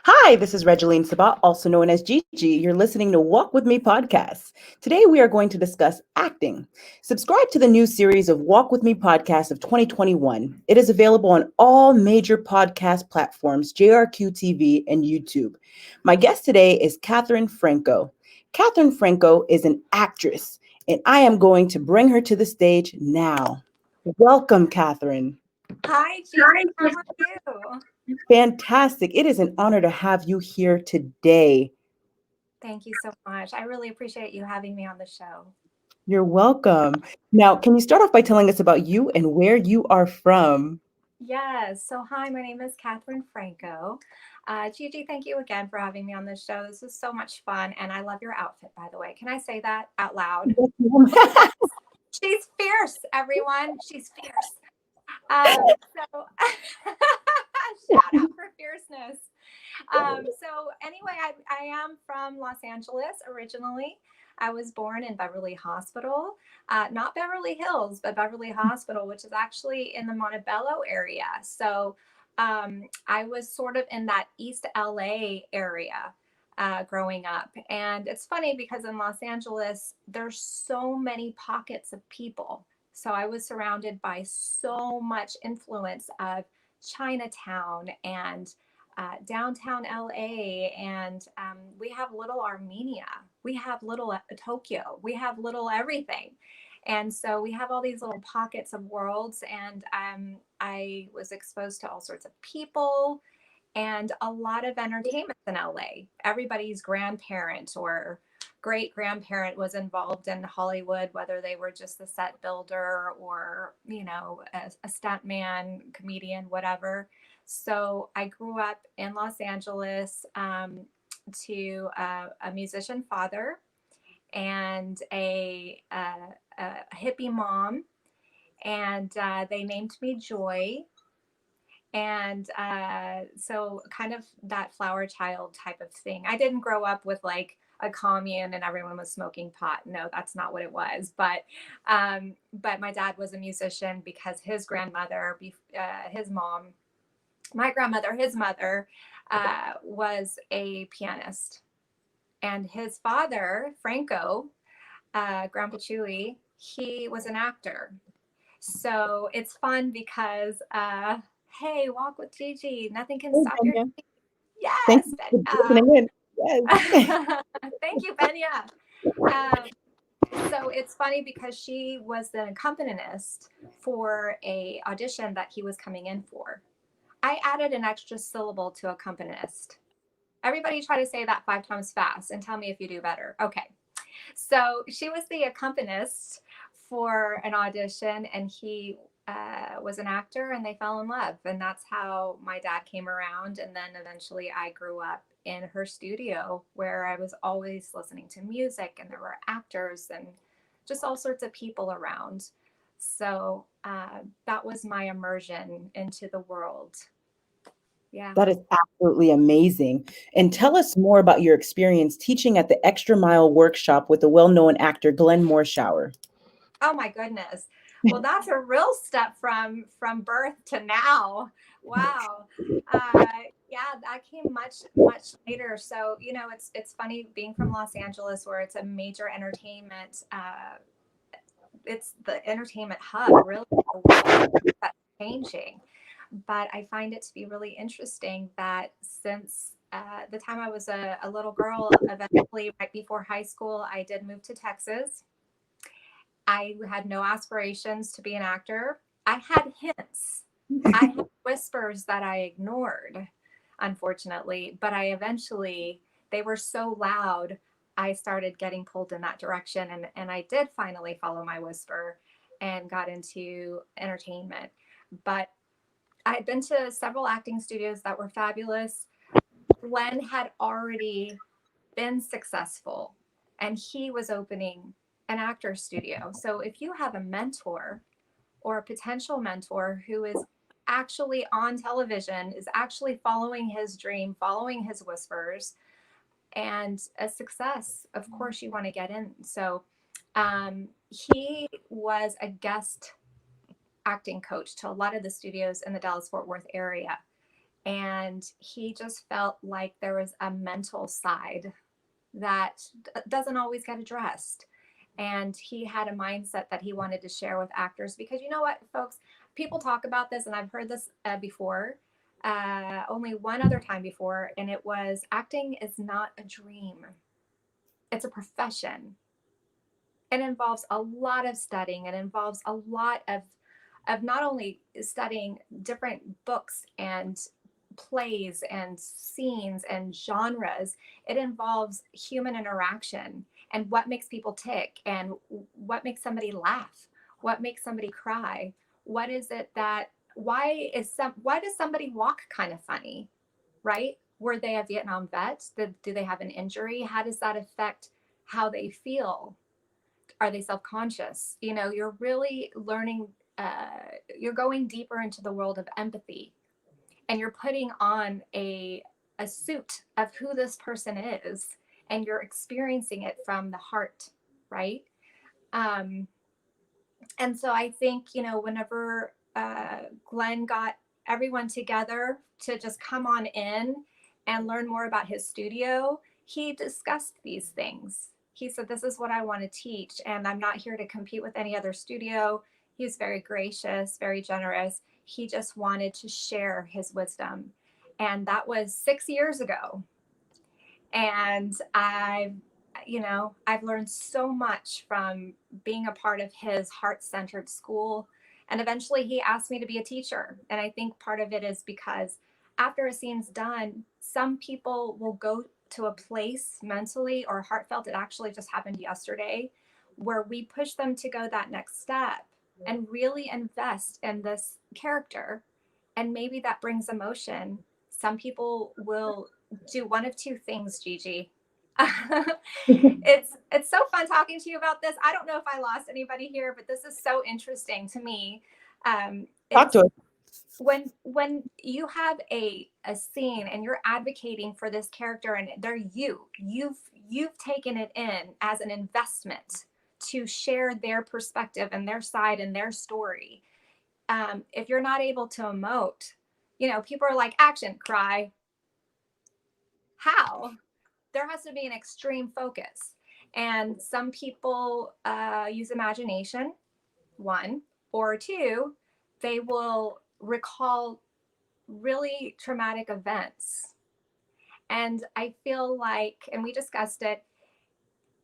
Hi, this is Regeline Sabat, also known as Gigi. You're listening to Walk With Me podcast. Today we are going to discuss acting. Subscribe to the new series of Walk With Me podcast of 2021. It is available on all major podcast platforms, JRQ TV, and YouTube. My guest today is Katharine Franco. Katharine Franco is an actress, and I am going to bring her to the stage now. Welcome, Katharine. Hi, Gigi. How are you? Fantastic. It is an honor to have you here today. Thank you so much. I really appreciate you having me on the show. You're welcome. Now, can you start off by telling us about you and where you are from? Yes. So, hi, my name is Katharine Franco. Gigi, thank you again for having me on this show. This is so much fun. And I love your outfit, by the way. Can I say that out loud? Yes, ma'am. She's fierce, everyone. She's fierce. So, shout out for fierceness. Anyway, I am from Los Angeles originally. I was born in Beverly Hospital, not Beverly Hills, but Beverly Hospital, which is actually in the Montebello area. I was sort of in that East LA area growing up. And it's funny because in Los Angeles, there's so many pockets of people. So I was surrounded by so much influence of Chinatown and downtown LA, and we have little Armenia, we have little Tokyo, we have little everything. And so we have all these little pockets of worlds, and I was exposed to all sorts of people and a lot of entertainment in LA. Everybody's grandparent or great grandparent was involved in Hollywood, whether they were just a set builder or, a stuntman, comedian, whatever. So I grew up in Los Angeles to a musician father and a hippie mom. And they named me Joy. And so kind of that flower child type of thing. I didn't grow up with like a commune and everyone was smoking pot. No, that's not what it was. But my dad was a musician because his grandmother, his mom, my grandmother, his mother, was a pianist. And his father, Franco, Grandpa Chewy, he was an actor. So it's fun because, hey, walk with Gigi. Nothing can Oh, stop your. Kenya. Thank Yes, you for listening in. Yes. thank you, Pena. So it's funny because she was the accompanist for a audition that he was coming in for. I added an extra syllable to accompanist. Everybody try to say that 5 times fast and tell me if you do better. Okay. So she was the accompanist for an audition, and he was an actor, and they fell in love. And that's how my dad came around. And then eventually I grew up in her studio where I was always listening to music, and there were actors and just all sorts of people around. So that was my immersion into the world. Yeah. That is absolutely amazing. And tell us more about your experience teaching at the Extra Mile workshop with the well-known actor Glenn Morshower. Oh my goodness. Well, that's a real step from birth to now. Wow. Yeah, that came much later. So it's funny being from Los Angeles, where it's a major entertainment. It's the entertainment hub, really. The world that's changing. But I find it to be really interesting that since the time I was a little girl, eventually right before high school, I did move to Texas. I had no aspirations to be an actor. I had hints. I had whispers that I ignored, unfortunately, but they were so loud, I started getting pulled in that direction. And I did finally follow my whisper and got into entertainment. But I had been to several acting studios that were fabulous. Glenn had already been successful, and he was opening an actor studio. So if you have a mentor or a potential mentor who is actually on television, is actually following his dream, following his whispers, and a success, of course you want to get in. So he was a guest acting coach to a lot of the studios in the Dallas-Fort Worth area. And he just felt like there was a mental side that doesn't always get addressed. And he had a mindset that he wanted to share with actors, because you know what, folks, people talk about this, and I've heard this before, only one other time before, and it was, acting is not a dream, it's a profession. It involves a lot of studying. It involves a lot of not only studying different books and plays and scenes and genres. It involves human interaction and what makes people tick and what makes somebody laugh, what makes somebody cry. What is it that, why does somebody walk kind of funny, right? Were they a Vietnam vet? Do they have an injury? How does that affect how they feel? Are they self-conscious? You're really learning, you're going deeper into the world of empathy, and you're putting on a suit of who this person is, and you're experiencing it from the heart, right? um, and so I think, whenever Glenn got everyone together to just come on in and learn more about his studio, he discussed these things. He said, this is what I want to teach, and I'm not here to compete with any other studio. He was very gracious, very generous. He just wanted to share his wisdom. And that was 6 years ago. And I've learned so much from being a part of his heart-centered school. And eventually he asked me to be a teacher. And I think part of it is because after a scene's done, some people will go to a place mentally or heartfelt, it actually just happened yesterday, where we push them to go that next step and really invest in this character. And maybe that brings emotion. Some people will do one of two things, Gigi. It's so fun talking to you about this. I don't know if I lost anybody here, but this is so interesting to me. Talk to us. When you have a scene and you're advocating for this character, and they're you've taken it in as an investment to share their perspective and their side and their story. If you're not able to emote, people are like, action, cry. How? There has to be an extreme focus. And some people use imagination, one, or two, they will recall really traumatic events. And I feel like, and we discussed it,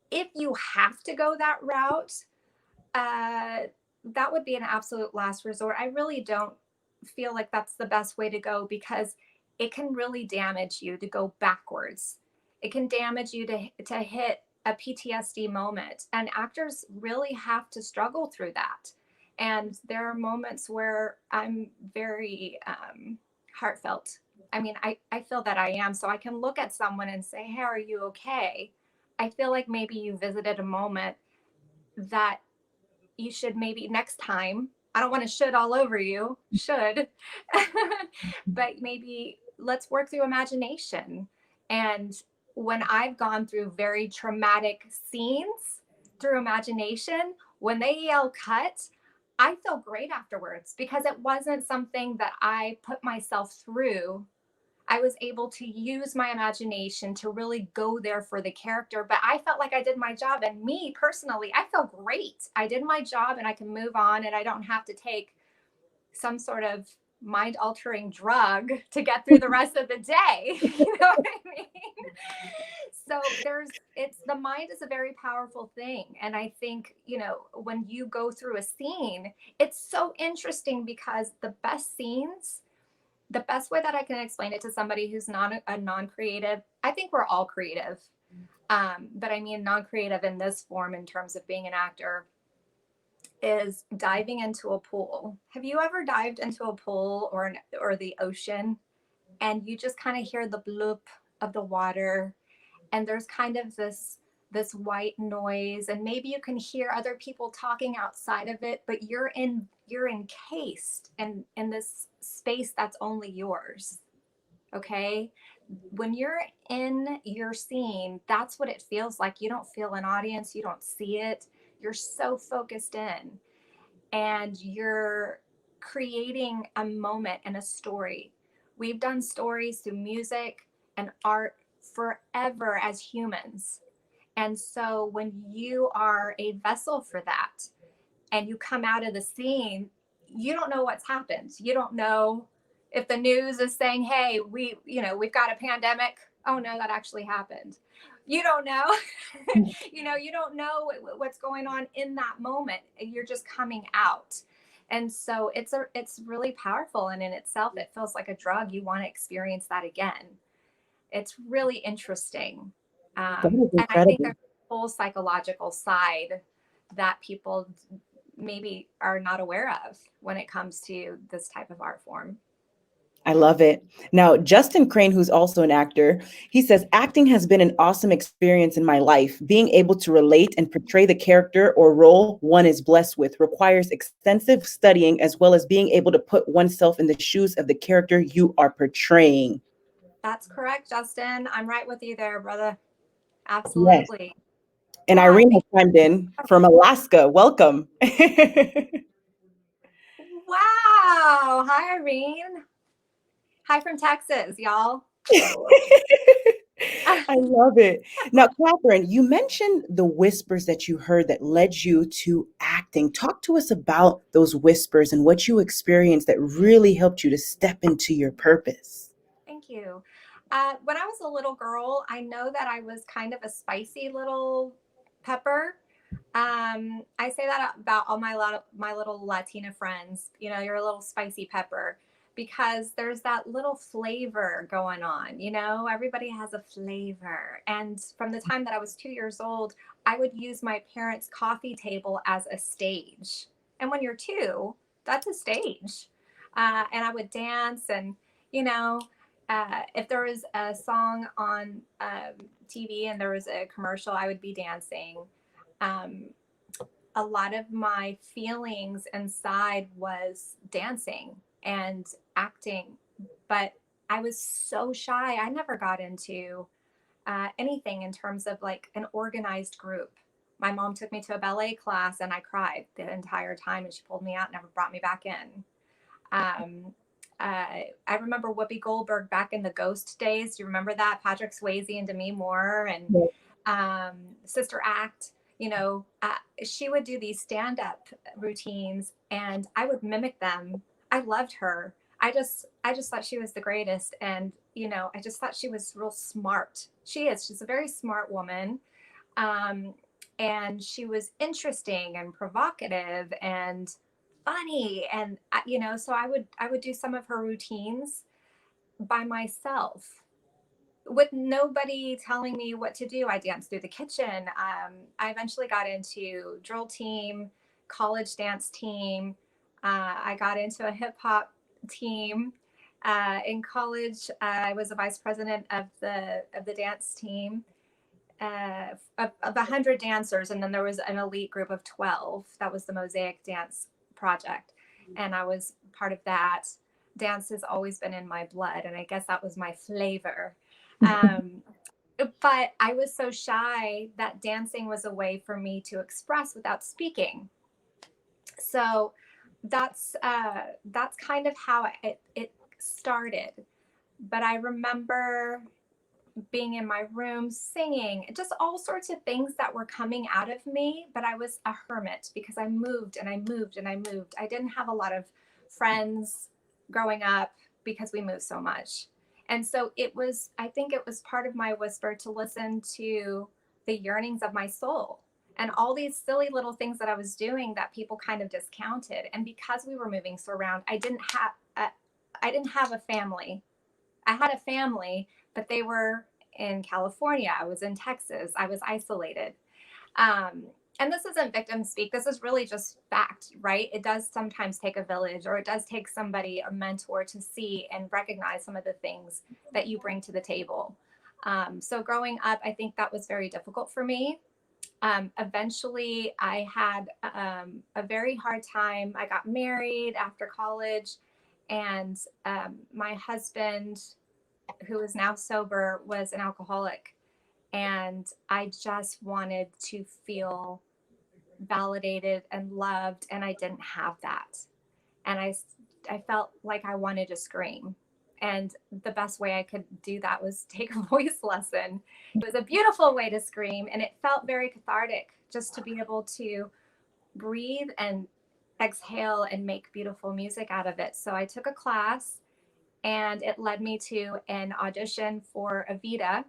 if you have to go that route, that would be an absolute last resort. I really don't feel like that's the best way to go, because it can really damage you to go backwards. It can damage you to hit a PTSD moment. And actors really have to struggle through that. And there are moments where I'm very heartfelt. I mean, I feel that I am. So I can look at someone and say, hey, are you okay? I feel like maybe you visited a moment that you should maybe next time, I don't want to should all over you, should, but maybe let's work through imagination. And when I've gone through very traumatic scenes through imagination, when they yell cut, I feel great afterwards, because it wasn't something that I put myself through. I was able to use my imagination to really go there for the character, but I felt like I did my job. And me personally, I felt great. I did my job and I can move on, and I don't have to take some sort of mind altering drug to get through the rest of the day. You know what I mean? So the mind is a very powerful thing. And I think, when you go through a scene, it's so interesting, because the best scenes, the best way that I can explain it to somebody who's not a non-creative, I think we're all creative. But I mean, non-creative in this form, in terms of being an actor, is diving into a pool. Have you ever dived into a pool or the ocean, and you just kind of hear the bloop of the water, and there's kind of this white noise, and maybe you can hear other people talking outside of it, but you're encased in this space that's only yours. Okay? When you're in your scene, that's what it feels like. You don't feel an audience, you don't see it. You're so focused in, and you're creating a moment and a story We've done stories through music and art forever as humans. And so when you are a vessel for that and you come out of the scene, you don't know what's happened. You don't know if the news is saying, hey, we've got a pandemic. Oh no, that actually happened. You don't know. You don't know what's going on in that moment. You're just coming out. And so it's really powerful, and in itself it feels like a drug. You want to experience that again. It's really interesting. That is And I think incredible. there's a whole psychological side that people maybe are not aware of when it comes to this type of art form. I love it. Now, Justin Crane, who's also an actor, he says, acting has been an awesome experience in my life. Being able to relate and portray the character or role one is blessed with requires extensive studying as well as being able to put oneself in the shoes of the character you are portraying. That's correct, Justin. I'm right with you there, brother. Yes. Absolutely. And Yeah. Irene has chimed in from Alaska. Welcome. Wow. Hi, Irene. Hi from Texas, y'all. I love it. Now, Catherine, you mentioned the whispers that you heard that led you to acting. Talk to us about those whispers and what you experienced that really helped you to step into your purpose. Thank you. When I was a little girl, I know that I was kind of a spicy little pepper. I say that about all my little Latina friends. You're a little spicy pepper because there's that little flavor going on. Everybody has a flavor. And from the time that I was 2 years old, I would use my parents' coffee table as a stage. And when you're two, that's a stage. And I would dance and, you know, if there was a song on TV and there was a commercial, I would be dancing. Um, a lot of my feelings inside was dancing and acting, but I was so shy. I never got into anything in terms of like an organized group. My mom took me to a ballet class and I cried the entire time, and she pulled me out, never brought me back in. Um, I remember Whoopi Goldberg back in the Ghost days. Do you remember that? Patrick Swayze and Demi Moore and Sister Act. She would do these stand-up routines, and I would mimic them. I loved her. I just thought she was the greatest, and I just thought she was real smart. She is. She's a very smart woman. Um, and she was interesting and provocative and funny, and so I would do some of her routines by myself with nobody telling me what to do. I danced through the kitchen. I eventually got into drill team, college dance team. I got into a hip hop team. In college, I was a vice president of the dance team of 100 dancers, and then there was an elite group of 12. That was the Mosaic Dance Project, and I was part of that. Dance has always been in my blood, and I guess that was my flavor. Um, but I was so shy that dancing was a way for me to express without speaking. So that's kind of how it started. But I remember being in my room singing, just all sorts of things that were coming out of me. But I was a hermit because I moved and I moved and I moved. I didn't have a lot of friends growing up because we moved so much. And so I think it was part of my whisper to listen to the yearnings of my soul and all these silly little things that I was doing that people kind of discounted. And because we were moving so around, I didn't have a family. I had a family, but they were in California. I was in Texas. I was isolated. Um, and this isn't victim speak. This is really just fact, right? It does sometimes take a village, or it does take somebody, a mentor, to see and recognize some of the things that you bring to the table. So growing up, I think that was very difficult for me. Eventually, I had a very hard time. I got married after college, and my husband, who is now sober, was an alcoholic. And I just wanted to feel validated and loved, and I didn't have that. And I felt like I wanted to scream. And the best way I could do that was take a voice lesson. It was a beautiful way to scream, and it felt very cathartic just to be able to breathe and exhale and make beautiful music out of it. So I took a class, and it led me to an audition for Evita.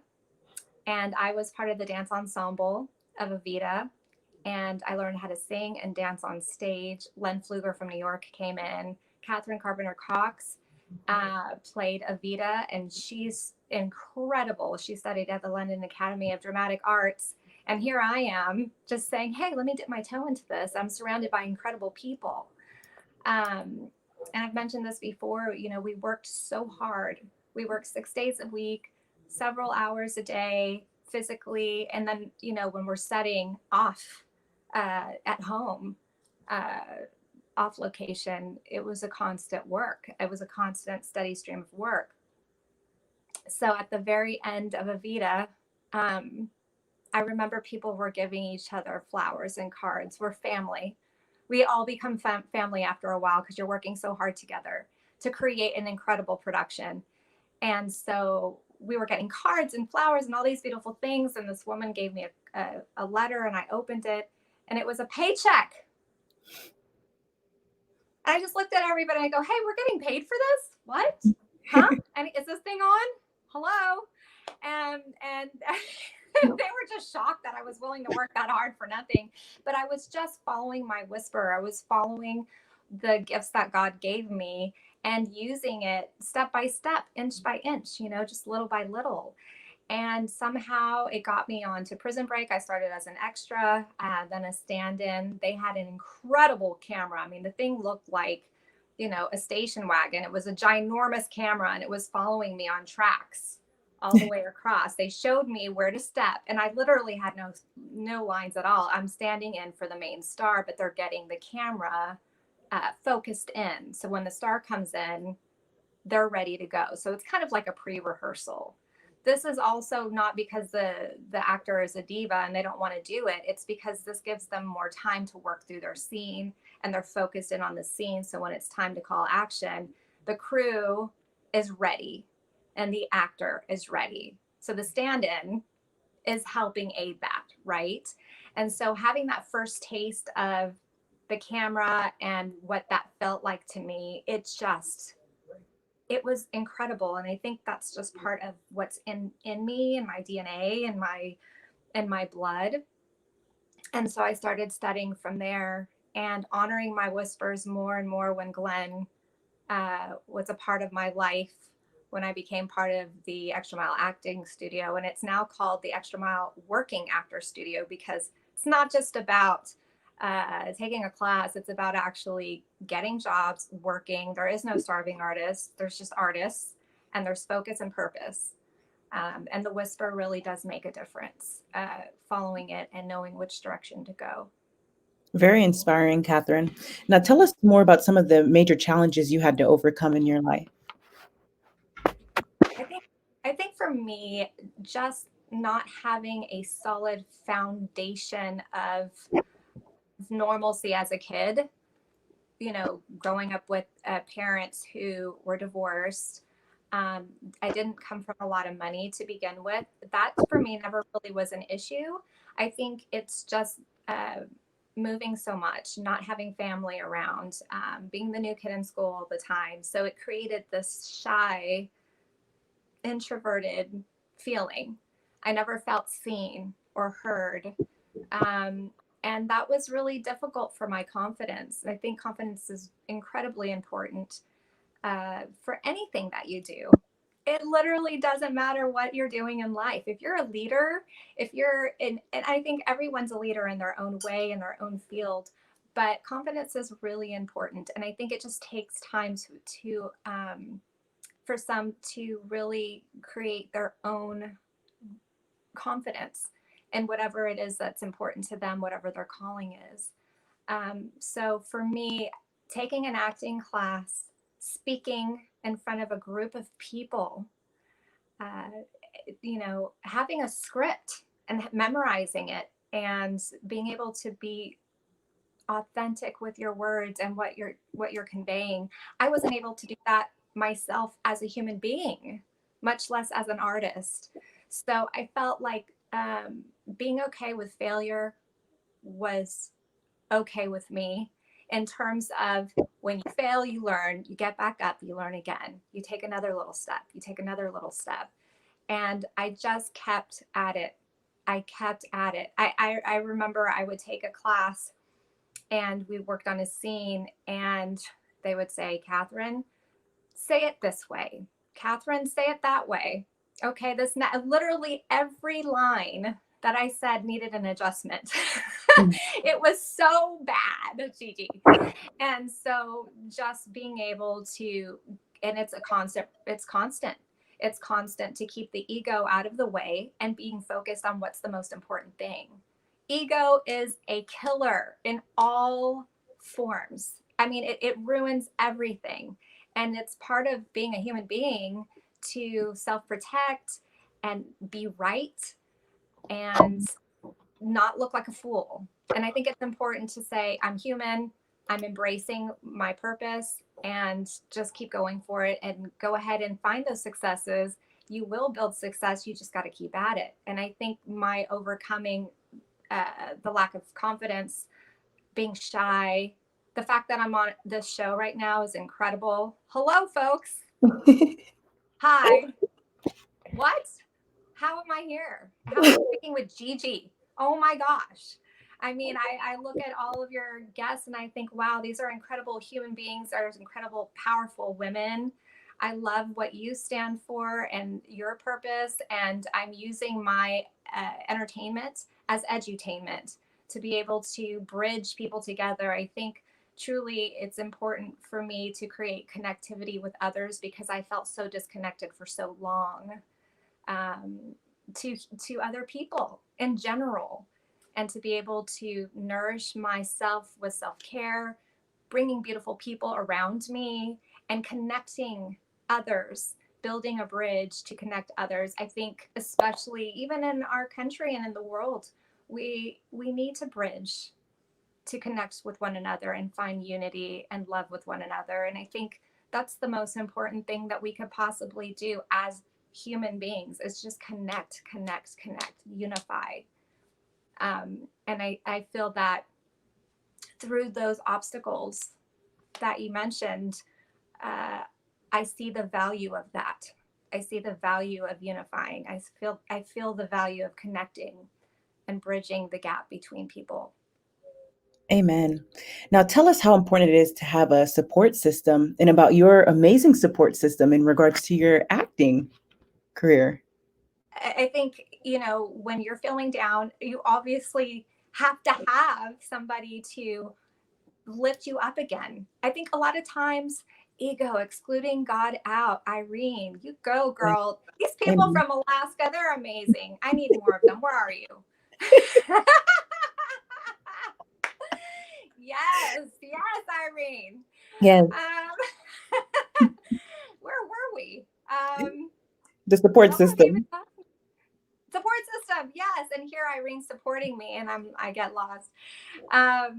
And I was part of the dance ensemble of Evita. And I learned how to sing and dance on stage. Len Pfluger from New York came in. Catherine Carpenter Cox played Evita, and she's incredible. She studied at the London Academy of Dramatic Arts. And here I am just saying, hey, let me dip my toe into this. I'm surrounded by incredible people. And I've mentioned this before, you know, we worked so hard. We worked 6 days a week, several hours a day physically. And then, you know, when we're setting off at home, off location, it was a constant work. It was a constant steady stream of work. So at the very end of Evita, I remember people were giving each other flowers and cards. We're family. We all become family after a while because you're working so hard together to create an incredible production. And so we were getting cards and flowers and all these beautiful things. And this woman gave me a letter, and I opened it, and it was a paycheck. And I just looked at everybody and I go, hey, we're getting paid for this? What? Huh? And is this thing on? Hello? And they were just shocked that I was willing to work that hard for nothing. But I was just following my whisper. I was following the gifts that God gave me and using it step by step, inch by inch, you know, just little by little. And somehow it got me onto Prison Break. I started as an extra, then a stand-in. They had an incredible camera. I mean, the thing looked like, you know, a station wagon. It was a ginormous camera, and it was following me on tracks all the way across. They showed me where to step, and I literally had no lines at all. I'm standing in for the main star, but they're getting the camera focused in. So when the star comes in, they're ready to go. So it's kind of like a pre-rehearsal. This is also not because the actor is a diva and they don't want to do it. It's because this gives them more time to work through their scene, and they're focused in on the scene. So when it's time to call action, the crew is ready and the actor is ready. So the stand-in is helping aid that, right? And so having that first taste of the camera and what that felt like to me, it was incredible. And I think that's just part of what's in me and my DNA and my blood. And so I started studying from there and honoring my whispers more and more when Glenn was a part of my life, when I became part of the Extra Mile Acting Studio. And it's now called the Extra Mile Working Actor Studio, because it's not just about taking a class. It's about actually getting jobs, working. There is no starving artist. There's just artists, and there's focus and purpose. And the whisper really does make a difference, following it and knowing which direction to go. Very inspiring, Catherine. Now tell us more about some of the major challenges you had to overcome in your life. I think for me, just not having a solid foundation of normalcy as a kid, you know, growing up with parents who were divorced. I didn't come from a lot of money to begin with. That for me never really was an issue. I think it's just moving so much, not having family around, being the new kid in school all the time. So it created this shy, introverted feeling. I never felt seen or heard. And that was really difficult for my confidence. I think confidence is incredibly important for anything that you do. It literally doesn't matter what you're doing in life. If you're a leader, and I think everyone's a leader in their own way, in their own field, but confidence is really important. And I think it just takes time to for some to really create their own confidence in whatever it is that's important to them, whatever their calling is. So for me, taking an acting class, speaking in front of a group of people, you know, having a script and memorizing it and being able to be authentic with your words and what you're conveying. I wasn't able to do that myself as a human being, much less as an artist. So I felt like being okay with failure was okay with me, in terms of when you fail, you learn, you get back up, you learn again, you take another little step, you take another little step. And I just kept at it. I kept at it. I remember I would take a class and we worked on a scene, and they would say, Katharine, say it this way. Katharine, say it that way. Okay, literally every line that I said needed an adjustment. It was so bad, Gigi. And so just being able to, and it's constant to keep the ego out of the way and being focused on what's the most important thing. Ego is a killer in all forms. I mean, it ruins everything. And it's part of being a human being to self-protect and be right and not look like a fool. And I think it's important to say, I'm human, I'm embracing my purpose, and just keep going for it and go ahead and find those successes. You will build success. You just got to keep at it. And I think my overcoming the lack of confidence, being shy, the fact that I'm on this show right now is incredible. Hello, folks. Hi. What? How am I here? How am I speaking with Gigi? Oh my gosh. I mean, I look at all of your guests and I think, wow, these are incredible human beings. There's incredible, powerful women. I love what you stand for and your purpose. And I'm using my entertainment as edutainment to be able to bridge people together. I think truly it's important for me to create connectivity with others because I felt so disconnected for so long. To other people in general, and to be able to nourish myself with self-care, bringing beautiful people around me and connecting others, building a bridge to connect others. I think especially even in our country and in the world, we need to bridge to connect with one another and find unity and love with one another. And I think that's the most important thing that we could possibly do as human beings, is just connect, unify. And I feel that through those obstacles that you mentioned, I see the value of that. I see the value of unifying. I feel the value of connecting and bridging the gap between people. Amen. Now tell us how important it is to have a support system and about your amazing support system in regards to your acting career. I think, when you're feeling down, you obviously have to have somebody to lift you up again. I think a lot of times, ego, excluding God out. Irene, you go, girl. These people from Alaska, they're amazing. I need more of them. Where are you? Yes, Irene. Yes. Where were we? The support system. Support system, yes. And here Irene's supporting me, and I get lost. I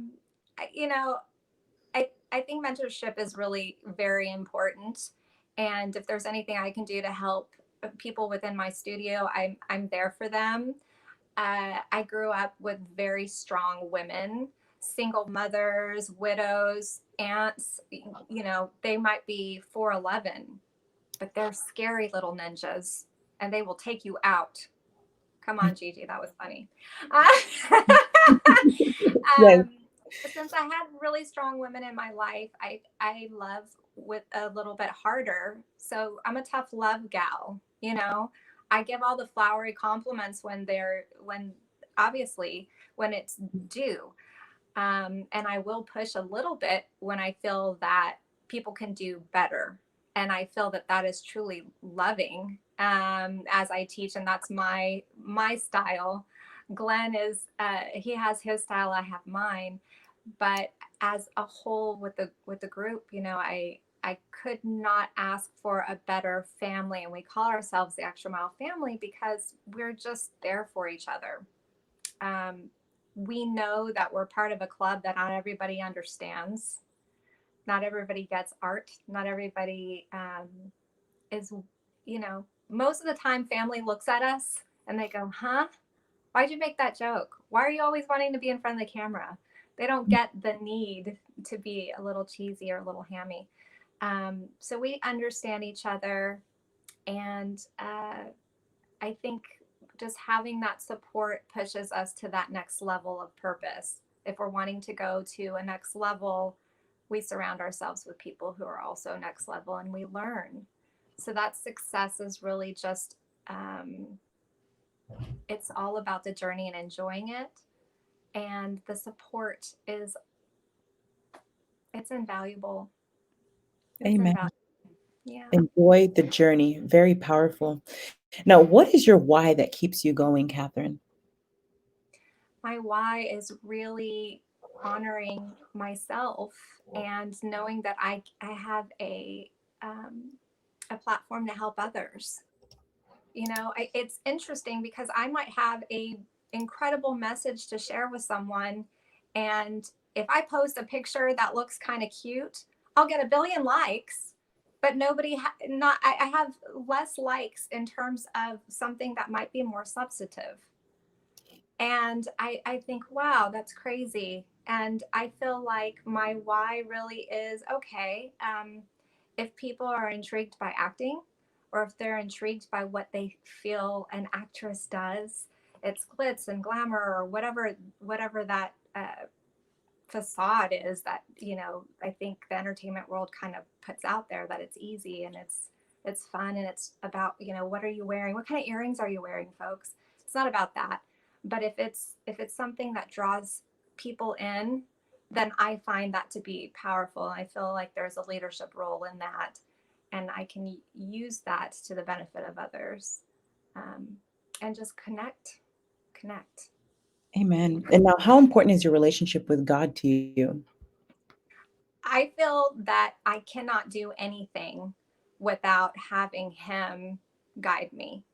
think mentorship is really very important. And if there's anything I can do to help people within my studio, I'm there for them. I grew up with very strong women, single mothers, widows, aunts. They might be 4'11", but they're scary little ninjas, and they will take you out. Come on, Gigi, that was funny. Yes. Since I had really strong women in my life, I love with a little bit harder. So I'm a tough love gal, I give all the flowery compliments when obviously when it's due. And I will push a little bit when I feel that people can do better. And I feel that is truly loving as I teach. And that's my style. Glenn he has his style, I have mine. But as a whole with the group, I could not ask for a better family. And we call ourselves the Extra Mile family because we're just there for each other. We know that we're part of a club that not everybody understands. Not everybody gets art. Not everybody is, most of the time family looks at us and they go, huh? Why'd you make that joke? Why are you always wanting to be in front of the camera? They don't get the need to be a little cheesy or a little hammy. So we understand each other. And I think just having that support pushes us to that next level of purpose. If we're wanting to go to a next level, we surround ourselves with people who are also next level and we learn. So that success is really just, it's all about the journey and enjoying it. And the support it's invaluable. It's Amen. invaluable. Yeah. Enjoy the journey. Very powerful. Now, what is your why that keeps you going, Katharine? My why is really honoring myself and knowing that I have a platform to help others. It's interesting because I might have a incredible message to share with someone, and if I post a picture that looks kind of cute, I'll get a billion likes, but I have less likes in terms of something that might be more substantive. And I think, wow, that's crazy. And I feel like my why really is okay. If people are intrigued by acting, or if they're intrigued by what they feel an actress does, it's glitz and glamour or whatever that facade is that, I think the entertainment world kind of puts out there, that it's easy and it's fun and it's about, what are you wearing? What kind of earrings are you wearing, folks? It's not about that. But if it's something that draws people in, then I find that to be powerful. I feel like there's a leadership role in that, and I can use that to the benefit of others, and just connect. Amen. And now, how important is your relationship with God to you? I feel that I cannot do anything without having Him guide me.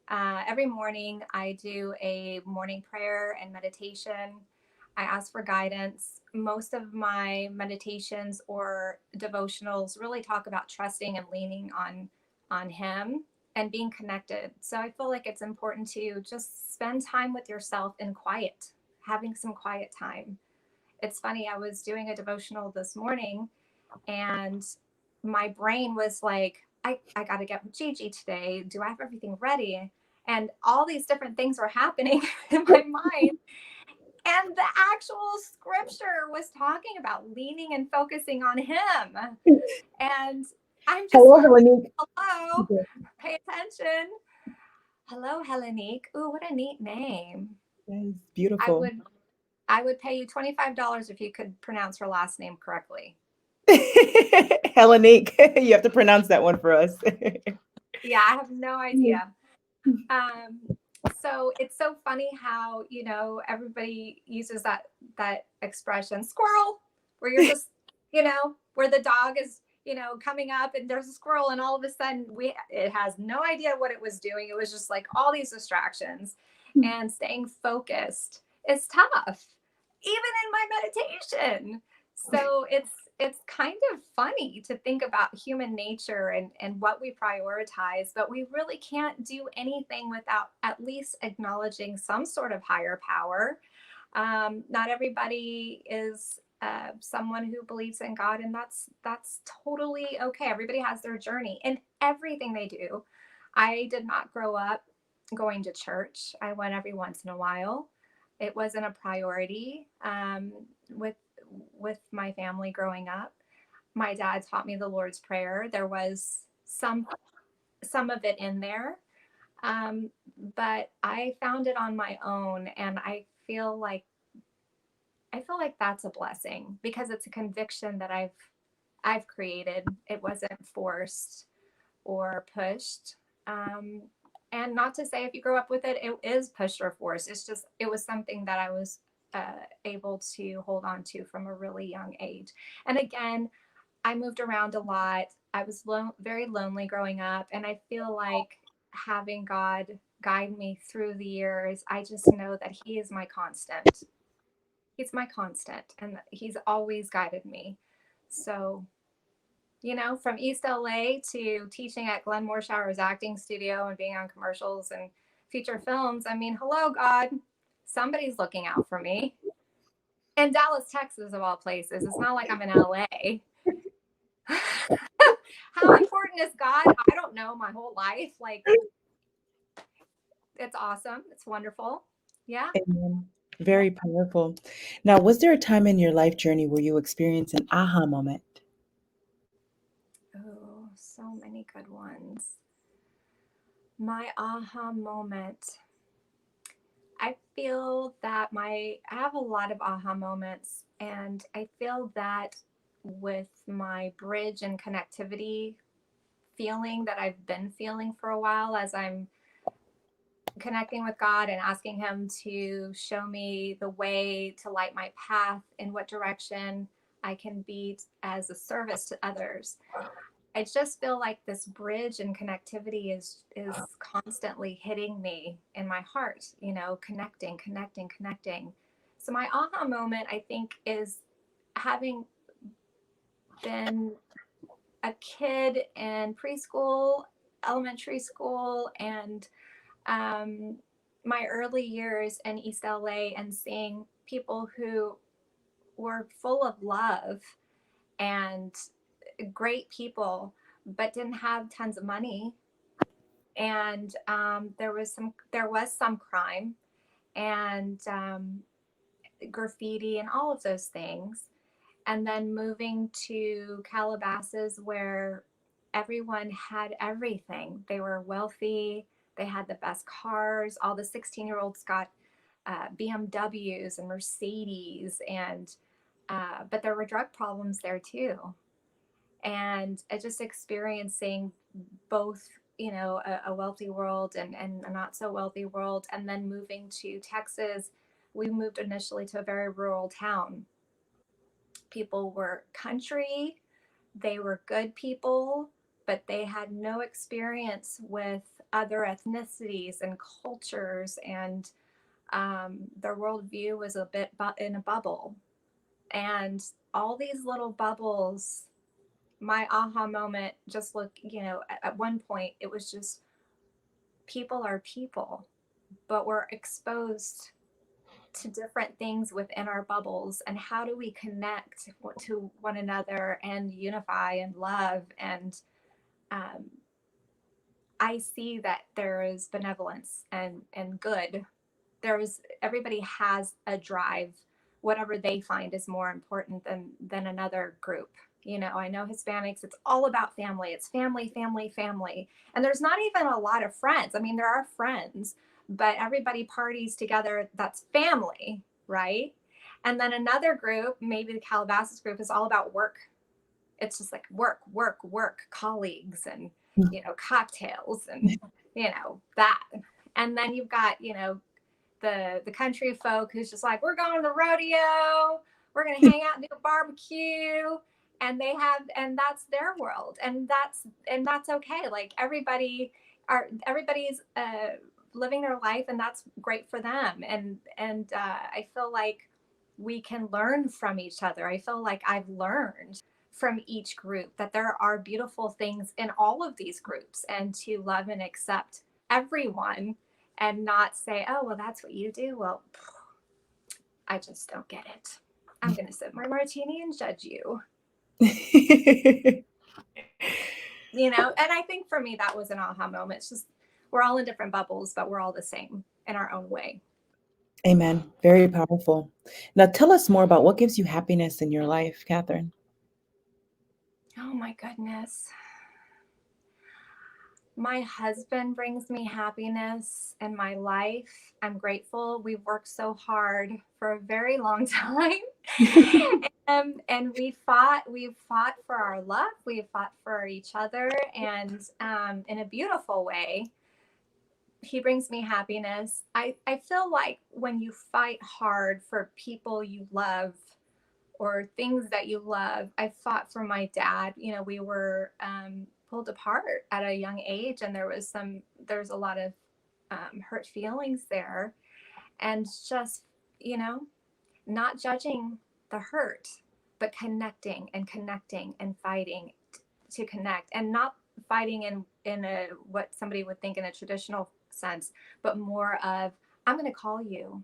Every morning, I do a morning prayer and meditation. I ask for guidance. Most of my meditations or devotionals really talk about trusting and leaning on Him and being connected. So I feel like it's important to just spend time with yourself in quiet, having some quiet time. It's funny, I was doing a devotional this morning and my brain was like, I got to get with Gigi today. Do I have everything ready? And all these different things were happening in my mind. And the actual scripture was talking about leaning and focusing on Him. And I'm just Hello, like, Helenique. hello, pay attention. Hello, Helenique. Ooh, what a neat name. Yes, I beautiful. would I would pay you $25 if you could pronounce her last name correctly. Helenique. You have to pronounce that one for us. Yeah, I have no idea. Um, so it's so funny how, everybody uses that expression, squirrel, where you're just, where the dog is, coming up and there's a squirrel and all of a sudden it has no idea what it was doing. It was just like all these distractions, and staying focused is tough, even in my meditation. So it's kind of funny to think about human nature and what we prioritize, but we really can't do anything without at least acknowledging some sort of higher power. Not everybody is someone who believes in God, and that's totally okay. Everybody has their journey in everything they do. I did not grow up going to church. I went every once in a while. It wasn't a priority with my family growing up. My dad taught me the Lord's Prayer. There was some of it in there, but I found it on my own, and I feel like that's a blessing because it's a conviction that I've created. It wasn't forced or pushed. And not to say if you grow up with it, it is pushed or forced. It's just, it was something that I was able to hold on to from a really young age. And again, I moved around a lot. I was very lonely growing up. And I feel like having God guide me through the years, I just know that He is my constant. He's my constant, and He's always guided me. So, from East LA to teaching at Glenn Morshower's acting studio and being on commercials and feature films, I mean, hello, God, somebody's looking out for me. In Dallas, Texas, of all places. It's not like I'm in LA. How important is God? I don't know my whole life. Like, it's awesome. It's wonderful. Yeah. Amen. Very powerful. Now, was there a time in your life journey where you experienced an aha moment? Oh, so many good ones. My aha moment. I feel that I have a lot of aha moments, and I feel that with my bridge and connectivity feeling that I've been feeling for a while as I'm connecting with God and asking Him to show me the way to light my path, in what direction I can be as a service to others. I just feel like this bridge and connectivity is constantly hitting me in my heart, connecting. So my aha moment, I think, is having been a kid in preschool, elementary school, and um, my early years in East LA, and seeing people who were full of love and great people, but didn't have tons of money. And there was some crime and graffiti and all of those things. And then moving to Calabasas, where everyone had everything. They were wealthy. They had the best cars. All the 16-year-olds got BMWs and Mercedes, and but there were drug problems there too. And just experiencing both, a wealthy world and a not so wealthy world. And then moving to Texas, we moved initially to a very rural town. People were country, they were good people, but they had no experience with other ethnicities and cultures, and their worldview was a bit in a bubble. And all these little bubbles, my aha moment, just look, at one point, it was just people are people, but we're exposed to different things within our bubbles, and how do we connect to one another and unify and love. And um, I see that there is benevolence and good. Everybody has a drive, whatever they find is more important than another group. I know Hispanics, it's all about family. It's family, family, family. And there's not even a lot of friends. I mean, there are friends, but everybody parties together. That's family, right? And then another group, maybe the Calabasas group, is all about work. It's just like work, work, work, colleagues, and cocktails, and that. And then you've got the country folk who's just like, we're going to the rodeo, we're going to hang out and do a barbecue. And that's their world, and that's okay. Like, everybody's living their life, and that's great for them. And I feel like we can learn from each other. I feel like I've learned from each group that there are beautiful things in all of these groups, and to love and accept everyone, and not say, oh, well, that's what you do. Well, I just don't get it. I'm going to sip my martini and judge you. And I think for me, that was an aha moment. It's just, we're all in different bubbles, but we're all the same in our own way. Amen. Very powerful. Now, tell us more about what gives you happiness in your life, Katharine. Oh my goodness. My husband brings me happiness in my life. I'm grateful. We've worked so hard for a very long time. And we've fought for our love. We've fought for each other, and in a beautiful way. He brings me happiness. I feel like when you fight hard for people you love or things that you love, I fought for my dad. We were pulled apart at a young age, and there's a lot of hurt feelings there, and just not judging the hurt, but connecting and connecting and fighting to connect, and not fighting in a what somebody would think in a traditional sense, but more of, I'm going to call you,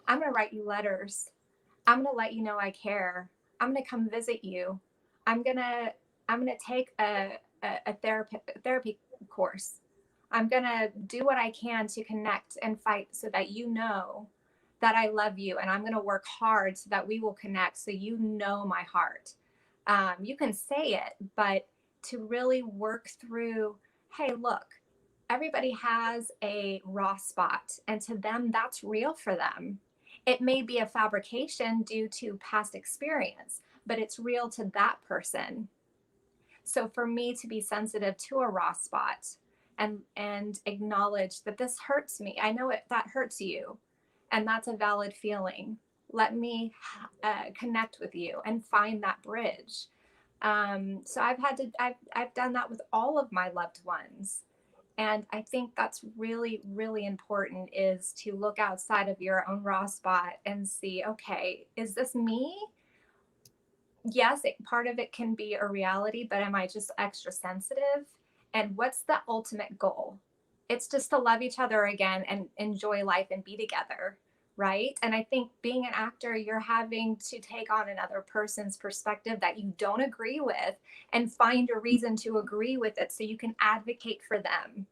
I'm going to write you letters, I'm going to let you know I care, I'm going to come visit you, i'm going to take a therapy course, I'm going to do what I can to connect and fight so that you know that I love you, and I'm going to work hard so that we will connect, so you know my heart. You can say it, but to really work through, hey, look, everybody has a raw spot, and to them, that's real for them. It may be a fabrication due to past experience, but it's real to that person. So for me to be sensitive to a raw spot and acknowledge that this hurts me, I know that hurts you, and that's a valid feeling. Let me connect with you and find that bridge. So I've done that with all of my loved ones. And I think that's really, really important, is to look outside of your own raw spot and see, okay, is this me? Yes, part of it can be a reality, but am I just extra sensitive? And what's the ultimate goal? It's just to love each other again and enjoy life and be together, right? And I think being an actor, you're having to take on another person's perspective that you don't agree with and find a reason to agree with it so you can advocate for them.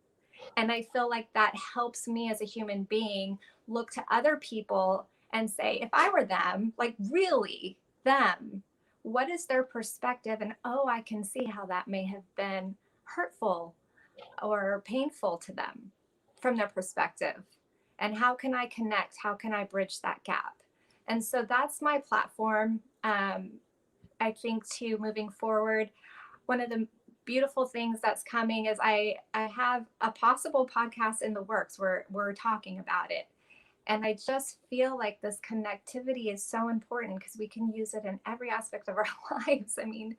And I feel like that helps me as a human being look to other people and say, if I were them, like really them, what is their perspective? And oh, I can see how that may have been hurtful or painful to them from their perspective. And how can I connect? How can I bridge that gap? And so that's my platform. I think too, moving forward, one of the beautiful things that's coming is I have a possible podcast in the works where we're talking about it. And I just feel like this connectivity is so important because we can use it in every aspect of our lives. I mean,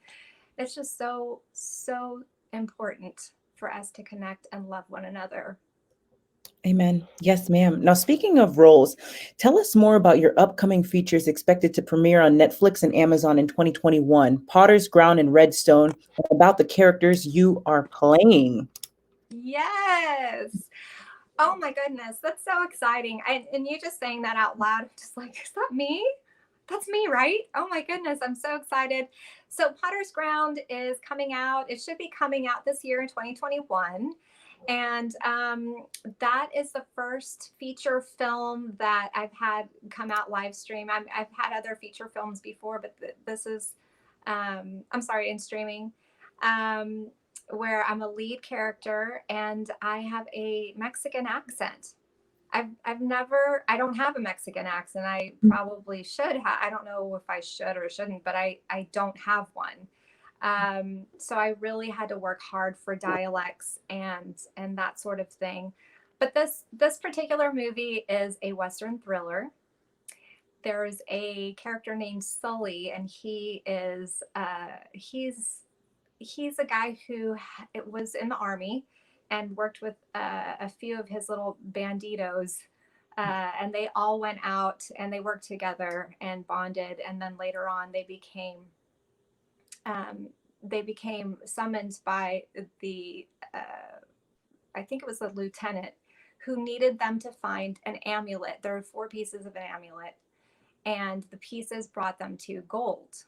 it's just so, so important for us to connect and love one another. Amen. Yes, ma'am. Now, speaking of roles, tell us more about your upcoming features expected to premiere on Netflix and Amazon in 2021, Potter's Ground and Redstone, and about the characters you are playing. Yes. Oh my goodness. That's so exciting. And you just saying that out loud, just like, is that me? That's me, right? Oh my goodness. I'm so excited. So Potter's Ground is coming out. It should be coming out this year in 2021. And that is the first feature film that I've had come out live stream. I've had other feature films before, but this is, I'm sorry, in streaming, where I'm a lead character and I have a Mexican accent. I don't have a Mexican accent. I probably should have. I don't know if I should or shouldn't, but I don't have one. So I really had to work hard for dialects and that sort of thing. But this particular movie is a Western thriller. There's a character named Sully, and he's a guy who was in the army and worked with a few of his little banditos. And they all went out and they worked together and bonded. And then later on, they became summoned by the, I think it was the lieutenant, who needed them to find an amulet. There were 4 pieces of an amulet, and the pieces brought them to gold.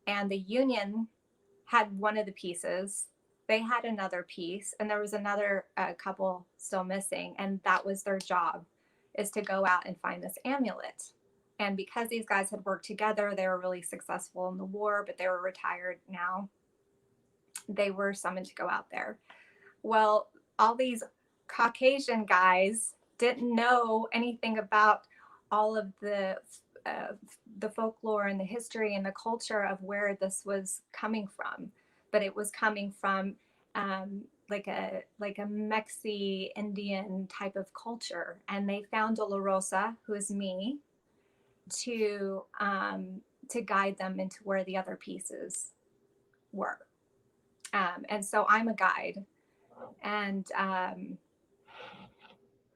And the Union had one of the pieces. They had another piece, and there was another couple still missing. And that was their job, is to go out and find this amulet. And because these guys had worked together, they were really successful in the war, but they were retired now. They were summoned to go out there. Well, all these Caucasian guys didn't know anything about all of the folklore and the history and the culture of where this was coming from, but it was coming from like a Mexi Indian type of culture. And they found Dolorosa, who is me, to guide them into where the other pieces were. And so I'm a guide, and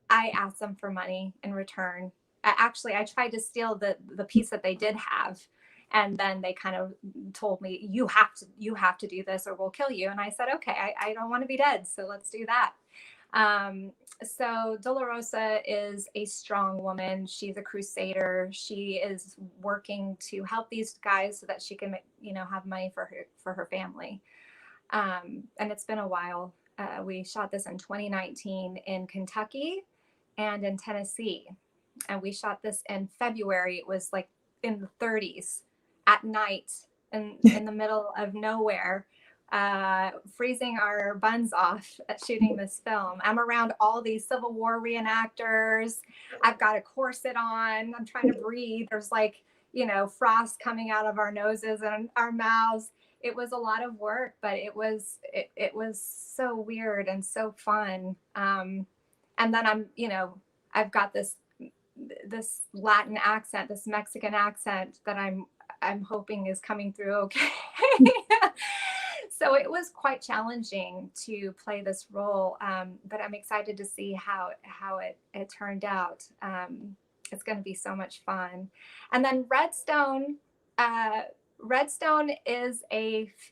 I asked them for money in return. I tried to steal the piece that they did have, And then they kind of told me, you have to do this or we'll kill you. And I said, okay, I don't want to be dead, so let's do that. So Dolorosa is a strong woman. She's a crusader. She is working to help these guys so that she can, have money for her family. And it's been a while. We shot this in 2019 in Kentucky and in Tennessee. And we shot this in February. It was like in the 30s at night in the middle of nowhere, freezing our buns off at shooting this film. I'm around all these Civil War reenactors. I've got a corset on. I'm trying to breathe. There's like, frost coming out of our noses and our mouths. It was a lot of work, but it was so weird and so fun. And then I've got this Latin accent, this Mexican accent that I'm hoping is coming through okay. So it was quite challenging to play this role, but I'm excited to see how it turned out. It's going to be so much fun. And then Redstone is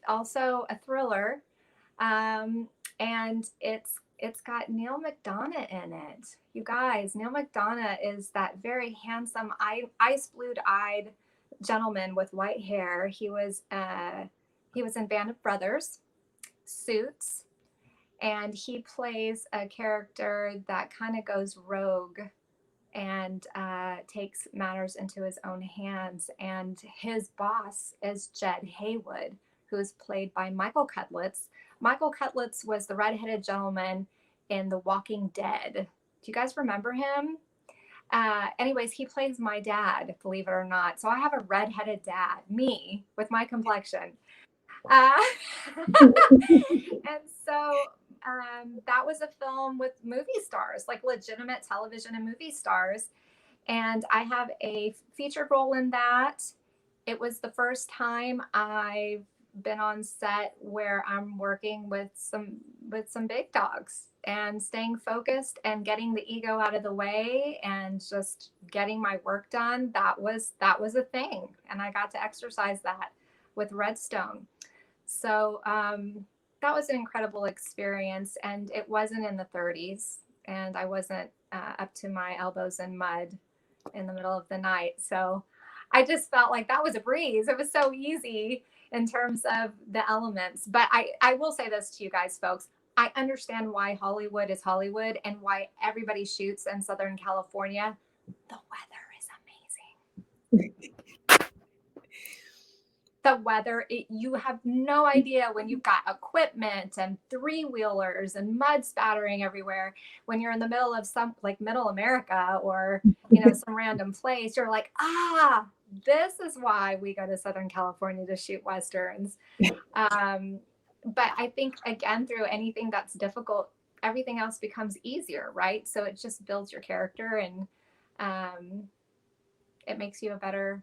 also a thriller, and it's got Neil McDonough in it. You guys, Neil McDonough is that very handsome, ice blue-eyed gentleman with white hair. He was in Band of Brothers, Suits, and he plays a character that kind of goes rogue and takes matters into his own hands. And his boss is Jed Haywood, who is played by Michael Cutlitz. Michael Cutlitz was the redheaded gentleman in The Walking Dead. Do you guys remember him? Anyways, he plays my dad, believe it or not. So I have a redheaded dad, me, with my complexion. And so that was a film with movie stars, like legitimate television and movie stars. And I have a featured role in that. It was the first time I've been on set where I'm working with some big dogs and staying focused and getting the ego out of the way and just getting my work done. That was a thing. And I got to exercise that with Redstone. So that was an incredible experience. And it wasn't in the 30s, and I wasn't up to my elbows in mud in the middle of the night. So I just felt like that was a breeze. It was so easy in terms of the elements. But I will say this to you guys, folks. I understand why Hollywood is Hollywood and why everybody shoots in Southern California. The weather is amazing. The weather, you have no idea when you've got equipment and three-wheelers and mud spattering everywhere. When you're in the middle of some, like Middle America or, some random place, you're like, this is why we go to Southern California to shoot Westerns. But I think, again, through anything that's difficult, everything else becomes easier, right? So it just builds your character, and it makes you a better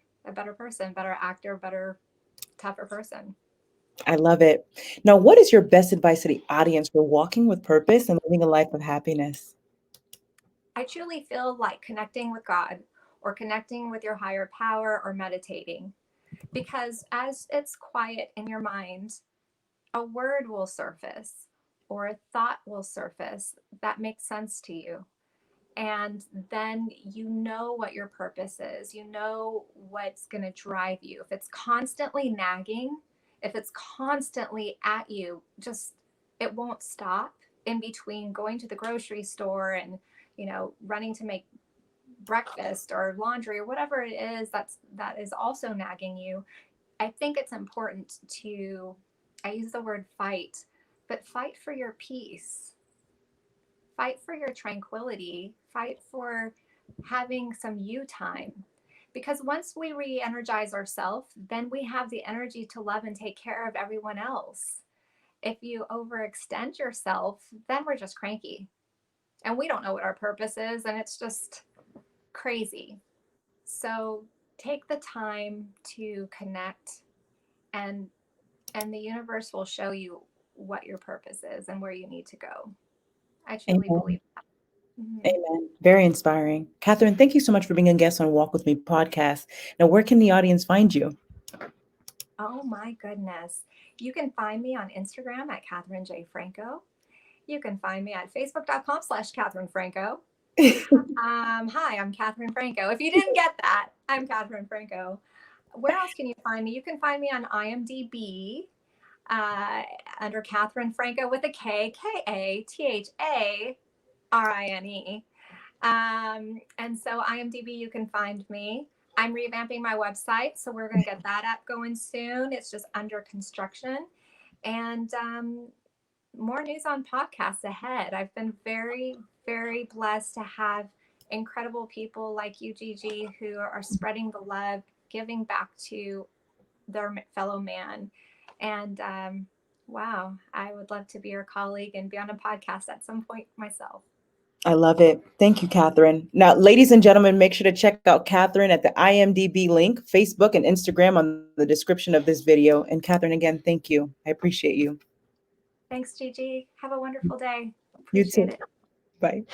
person, better actor, tougher person. I love it. Now, what is your best advice to the audience for walking with purpose and living a life of happiness? I truly feel like connecting with God or connecting with your higher power or meditating, because as it's quiet in your mind, a word will surface or a thought will surface that makes sense to you. And then you know what your purpose is. You know what's going to drive you. If it's constantly nagging, if it's constantly at you, just it won't stop in between going to the grocery store and, running to make breakfast or laundry or whatever it is that is also nagging you. I think it's important I use the word fight, but fight for your peace. Fight for your tranquility, fight for having some you time. Because once we re-energize ourselves, then we have the energy to love and take care of everyone else. If you overextend yourself, then we're just cranky. And we don't know what our purpose is, and it's just crazy. So take the time to connect, and the universe will show you what your purpose is and where you need to go. I truly believe that. Mm-hmm. Amen. Very inspiring. Katharine, thank you so much for being a guest on Walk With Me podcast. Now, where can the audience find you? Oh my goodness. You can find me on Instagram at Katharine J. Franco. You can find me at facebook.com/Katharine Franco. Hi, I'm Katharine Franco. If you didn't get that, I'm Katharine Franco. Where else can you find me? You can find me on IMDb under Katharine Franco with a K, KATHARINE. And so IMDb, you can find me. I'm revamping my website, so we're going to get that app going soon. It's just under construction. And more news on podcasts ahead. I've been very, very blessed to have incredible people like you, Gigi, who are spreading the love, giving back to their fellow man. And wow, I would love to be your colleague and be on a podcast at some point myself. I love it. Thank you, Katharine. Now, ladies and gentlemen, make sure to check out Katharine at the IMDb link, Facebook and Instagram on the description of this video. And Katharine, again, thank you. I appreciate you. Thanks, Gigi. Have a wonderful day. You too. Appreciate it. Bye.